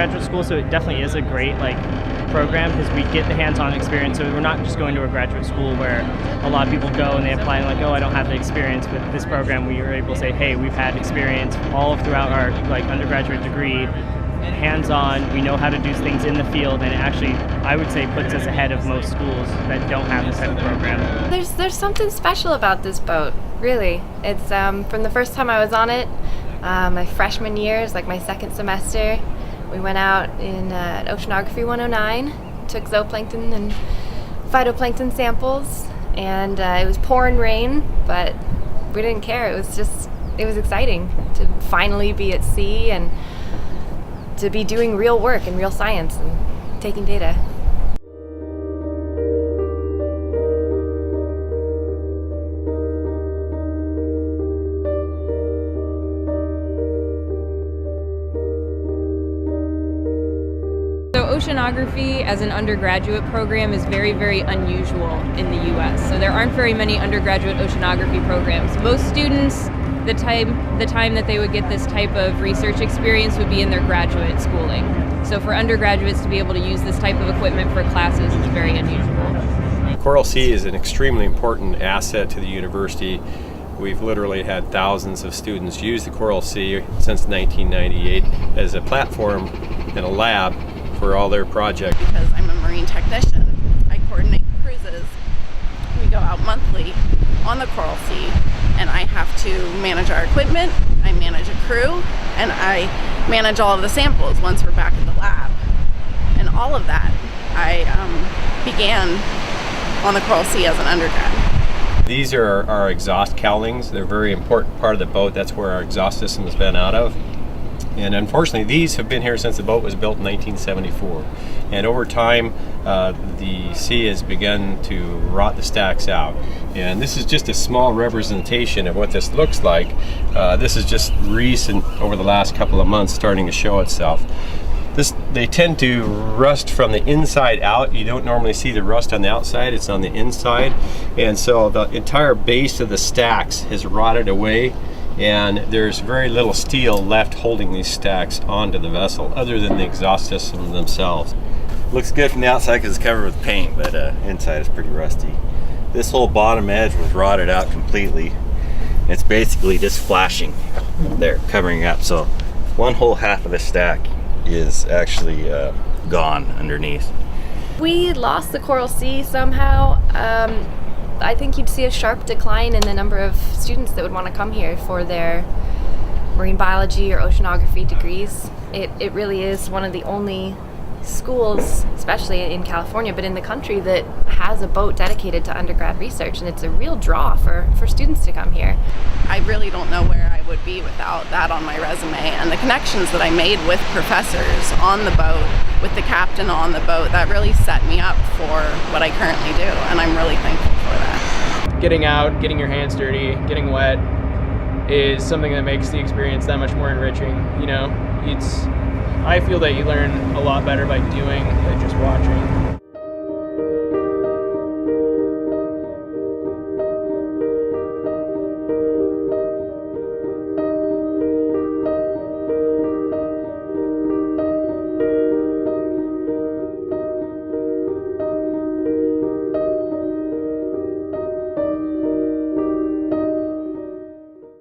undergraduate school, so it definitely is a great program because we get the hands-on experience. So we're not just going to a graduate school where a lot of people go and they apply and oh, I don't have the experience. With this program, we are able to say, hey, we've had experience all throughout our undergraduate degree, hands-on. We know how to do things in the field, and it actually, I would say, puts us ahead of most schools that don't have this type of program. There's something special about this boat, really. It's from the first time I was on it, my freshman year, is my second semester. We went out in Oceanography 109, took zooplankton and phytoplankton samples, and it was pouring rain, but we didn't care. It was exciting to finally be at sea and to be doing real work and real science and taking data. So oceanography as an undergraduate program is very, very unusual in the U.S. So there aren't very many undergraduate oceanography programs. Most students, the time that they would get this type of research experience would be in their graduate schooling. So for undergraduates to be able to use this type of equipment for classes is very unusual. Coral Sea is an extremely important asset to the university. We've literally had thousands of students use the Coral Sea since 1998 as a platform and a lab for all their projects. Because I'm a marine technician, I coordinate cruises. We go out monthly on the Coral Sea, and I have to manage our equipment, I manage a crew, and I manage all of the samples once we're back in the lab. And all of that I began on the Coral Sea as an undergrad. These are our exhaust cowlings. They're a very important part of the boat. That's where our exhaust system has been out of. And unfortunately, these have been here since the boat was built in 1974. And over time, the sea has begun to rot the stacks out. And this is just a small representation of what this looks like. This is just recent, over the last couple of months, starting to show itself. They tend to rust from the inside out. You don't normally see the rust on the outside, it's on the inside. And so the entire base of the stacks has rotted away, and there's very little steel left holding these stacks onto the vessel other than the exhaust systems themselves. Looks good from the outside because it's covered with paint, but inside is pretty rusty. This whole bottom edge was rotted out completely. It's basically just flashing there, covering up. So one whole half of the stack is actually gone underneath. We lost the Coral Sea somehow. I think you'd see a sharp decline in the number of students that would want to come here for their marine biology or oceanography degrees. It really is one of the only schools, especially in California, but in the country, that has a boat dedicated to undergrad research, and it's a real draw for students to come here. I really don't know where I would be without that on my resume, and the connections that I made with professors on the boat, with the captain on the boat, that really set me up for what I currently do, and I'm really thankful for that. Getting out, getting your hands dirty, getting wet is something that makes the experience that much more enriching. I feel that you learn a lot better by doing than just watching.